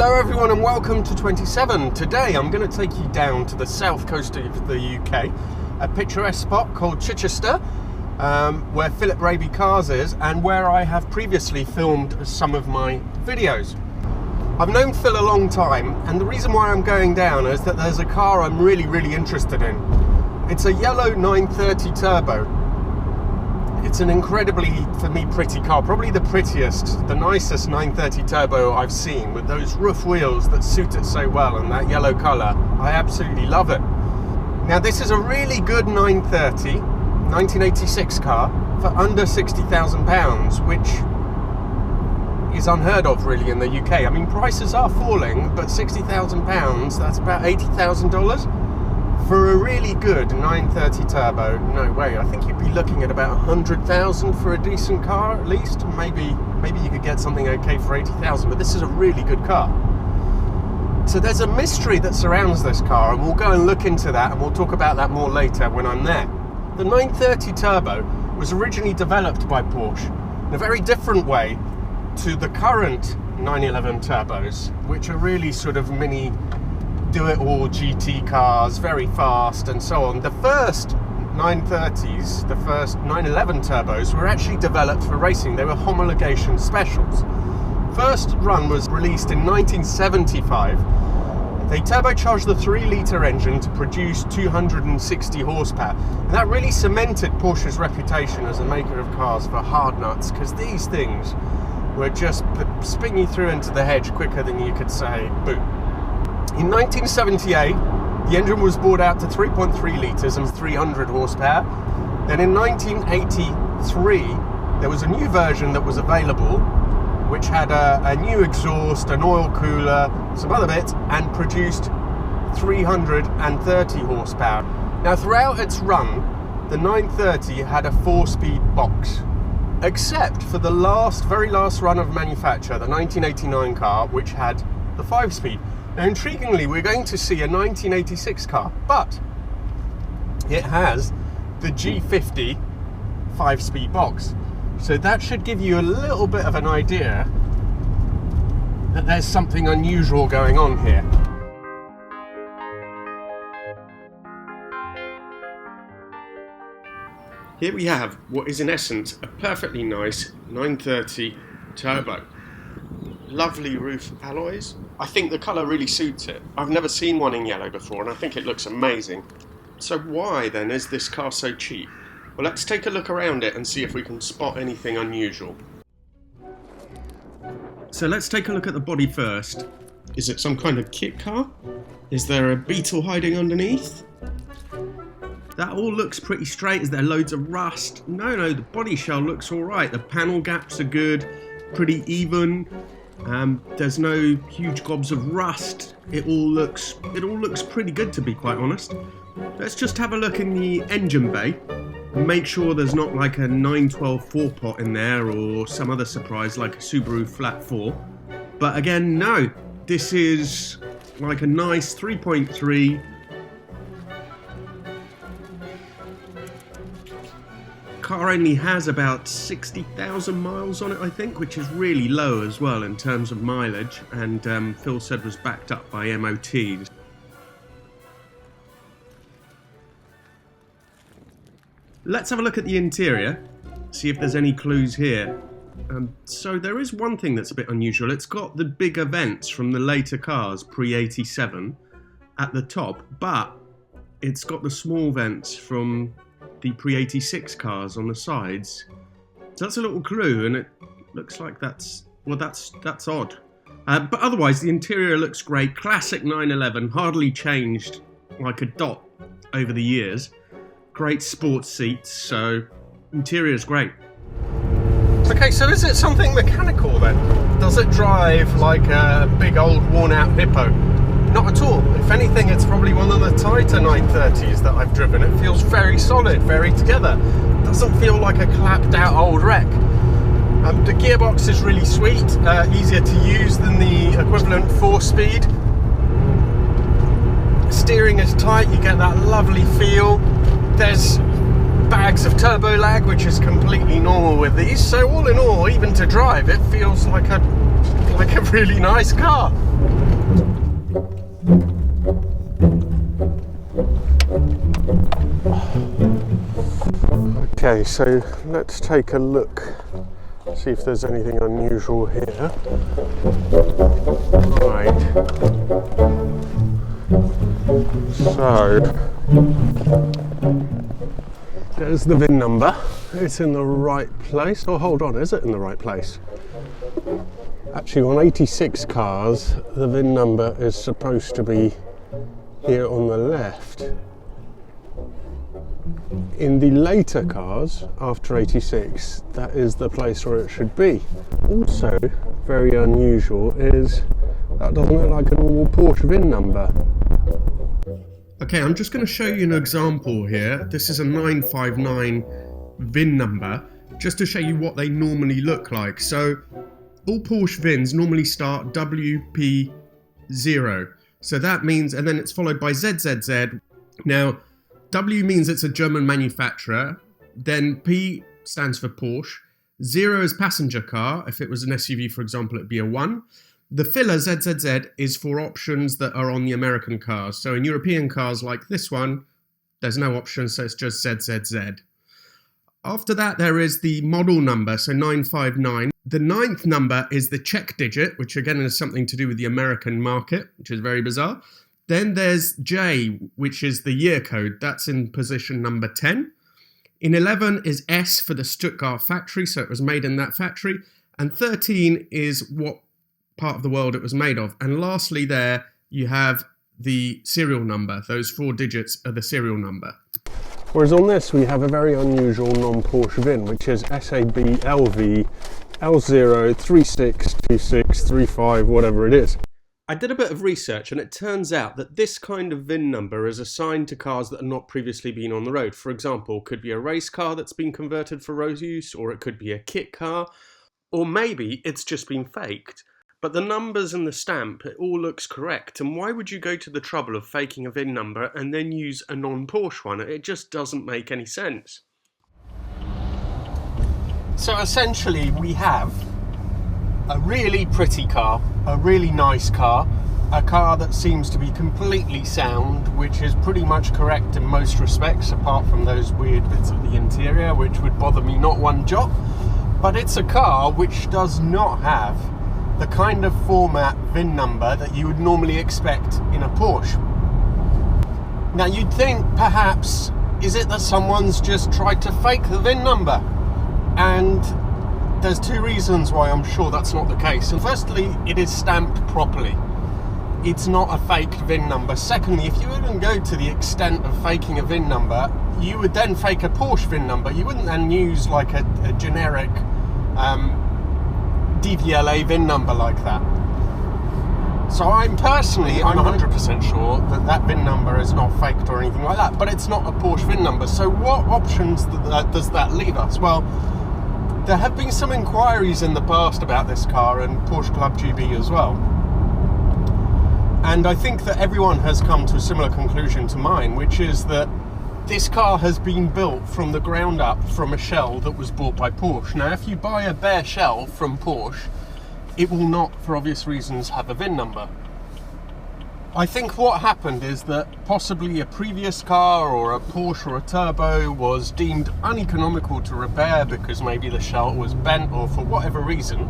Hello everyone and welcome to 27. Today I'm going to take you down to the south coast of the UK, a picturesque spot called Chichester, where Philip Raby Cars is and where I have previously filmed some of my videos. I've known Phil a long time, and the reason why I'm going down is that there's a car I'm really interested in. It's a yellow 930 Turbo. It's an incredibly, for me, pretty car, probably the prettiest, the nicest 930 Turbo I've seen, with those roof wheels that suit it so well and that yellow colour. I absolutely love it. Now this is a really good 930 1986 car for under £60,000, which is unheard of really in the UK. I mean, prices are falling, but £60,000, that's about $80,000. For a really good 930 Turbo, no way. I think you'd be looking at about 100,000 for a decent car at least. Maybe you could get something okay for 80,000, but this is a really good car. So there's a mystery that surrounds this car, and we'll go and look into that, and we'll talk about that more later when I'm there. The 930 Turbo was originally developed by Porsche in a very different way to the current 911 Turbos, which are really sort of mini do-it-all GT cars, very fast and so on. The first 930s, the first 911 Turbos were actually developed for racing. They were homologation specials. First run was released in 1975. They turbocharged the 3-litre engine to produce 260 horsepower. And that really cemented Porsche's reputation as a maker of cars for hard nuts, because these things were just spin you through into the hedge quicker than you could say boo. In 1978, the engine was brought out to 3.3 litres and 300 horsepower. Then in 1983, there was a new version that was available, which had a new exhaust, an oil cooler, some other bits, and produced 330 horsepower. Now, throughout its run, the 930 had a 4-speed box, except for the very last run of manufacture, the 1989 car, which had the 5-speed. Now, intriguingly, we're going to see a 1986 car, but it has the G50 5-speed box. So that should give you a little bit of an idea that there's something unusual going on here. Here we have what is in essence a perfectly nice 930 Turbo. Lovely roof alloys. I think the colour really suits it. I've never seen one in yellow before, and I think it looks amazing. So why then is this car so cheap? Well, let's take a look around it and see if we can spot anything unusual. So let's take a look at the body first. Is it some kind of kit car? Is there a beetle hiding underneath? That all looks pretty straight. Is there loads of rust? No, the body shell looks alright. The panel gaps are good, pretty even. There's no huge gobs of rust. It all looks pretty good, to be quite honest. Let's just have a look in the engine bay and make sure there's not like a 912 4-pot in there or some other surprise like a Subaru Flat 4. But again, no, this is like a nice 3.3. Car only has about 60,000 miles on it, I think, which is really low as well in terms of mileage, and Phil said was backed up by MOT. Let's have a look at the interior, see if there's any clues here. So there is one thing that's a bit unusual. It's got the bigger vents from the later cars, pre-87, at the top, but it's got the small vents from the pre-86 cars on the sides. So that's a little clue, and it looks like that's odd. But otherwise, the interior looks great. Classic 911, hardly changed like a dot over the years. Great sports seats, so interior's great. Okay, so is it something mechanical then? Does it drive like a big old worn-out hippo? Not at all. If anything, it's probably one of the tighter 930s that I've driven. It feels very solid, very together. It doesn't feel like a clapped out old wreck. The gearbox is really sweet, easier to use than the equivalent 4-speed. Steering is tight, you get that lovely feel. There's bags of turbo lag, which is completely normal with these. So all in all, even to drive, it feels like a like a really nice car. Okay, so let's take a look, see if there's anything unusual here. Right. So, there's the VIN number. It's in the right place. Oh, hold on, is it in the right place? Actually, on 86 cars, the VIN number is supposed to be here on the left. In the later cars, after 86, that is the place where it should be. Also, very unusual is that doesn't look like a normal Porsche VIN number. Okay, I'm just going to show you an example here. This is a 959 VIN number, just to show you what they normally look like. So, all Porsche VINs normally start WP0. So that means, and then it's followed by ZZZ. Now, W means it's a German manufacturer, then P stands for Porsche, 0 is passenger car. If it was an SUV, for example, it'd be a 1. The filler ZZZ is for options that are on the American cars. So in European cars like this one, there's no option, so it's just ZZZ. After that, there is the model number, so 959. The 9th number is the Czech digit, which again is something to do with the American market, which is very bizarre. Then there's J, which is the year code. That's in position number 10. In 11 is S for the Stuttgart factory, so it was made in that factory. And 13 is what part of the world it was made of. And lastly there, you have the serial number. Those 4 digits are the serial number. Whereas on this, we have a very unusual non-Porsche VIN, which is SAB-LV L0362635, whatever it is. I did a bit of research and it turns out that this kind of VIN number is assigned to cars that have not previously been on the road. For example, it could be a race car that's been converted for road use, or it could be a kit car, or maybe it's just been faked. But the numbers and the stamp, it all looks correct. And why would you go to the trouble of faking a VIN number and then use a non-Porsche one? It just doesn't make any sense. So essentially we have a really pretty car, a really nice car, a car that seems to be completely sound, which is pretty much correct in most respects, apart from those weird bits of the interior, which would bother me not one jot. But it's a car which does not have the kind of format VIN number that you would normally expect in a Porsche. Now you'd think perhaps, is it that someone's just tried to fake the VIN number? And there's 2 reasons why I'm sure that's not the case. And firstly, it is stamped properly. It's not a fake VIN number. Secondly, if you wouldn't go to the extent of faking a VIN number, you would then fake a Porsche VIN number. You wouldn't then use like a generic DVLA VIN number like that. So I'm 100% sure that that VIN number is not faked or anything like that, but it's not a Porsche VIN number. So what options does that leave us? Well, there have been some inquiries in the past about this car, and Porsche Club GB as well. And I think that everyone has come to a similar conclusion to mine, which is that this car has been built from the ground up from a shell that was bought by Porsche. Now, if you buy a bare shell from Porsche, it will not, for obvious reasons, have a VIN number. I think what happened is that possibly a previous car or a Porsche or a turbo was deemed uneconomical to repair because maybe the shell was bent or for whatever reason,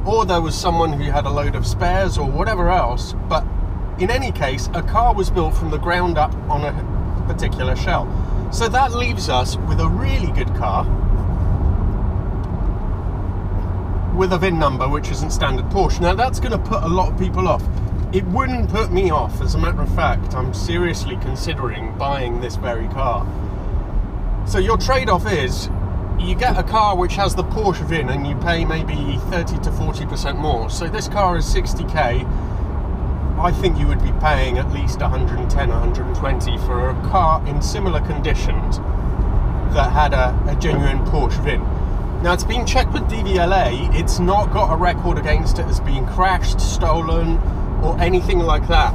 or there was someone who had a load of spares or whatever else. But in any case, a car was built from the ground up on a particular shell. So that leaves us with a really good car with a VIN number which isn't standard Porsche. Now that's going to put a lot of people off. It wouldn't put me off. As a matter of fact, I'm seriously considering buying this very car. So your trade-off is you get a car which has the Porsche VIN and you pay maybe 30 to 40% more. So this car is 60k. I think you would be paying at least 110, 120 for a car in similar conditions that had a genuine Porsche VIN. Now it's been checked with DVLA. It's not got a record against it as being crashed, stolen, or anything like that.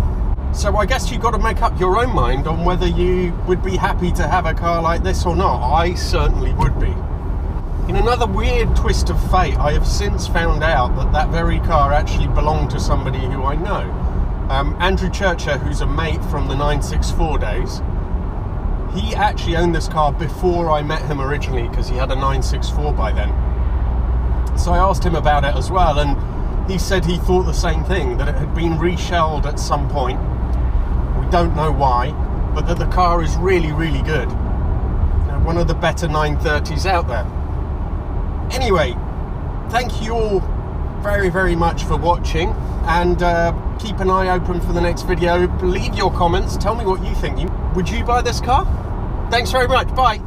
So I guess you've got to make up your own mind on whether you would be happy to have a car like this or not. I certainly would be. In another weird twist of fate, I have since found out that that very car actually belonged to somebody who I know. Andrew Churcher, who's a mate from the 964 days, he actually owned this car before I met him originally, because he had a 964 by then. So I asked him about it as well, and he said he thought the same thing, that it had been reshelled at some point. We don't know why, but that the car is really, really good. One of the better 930s out there. Anyway, thank you all very, very much for watching, and keep an eye open for the next video. Leave your comments, tell me what you think. Would you buy this car? Thanks very much, bye.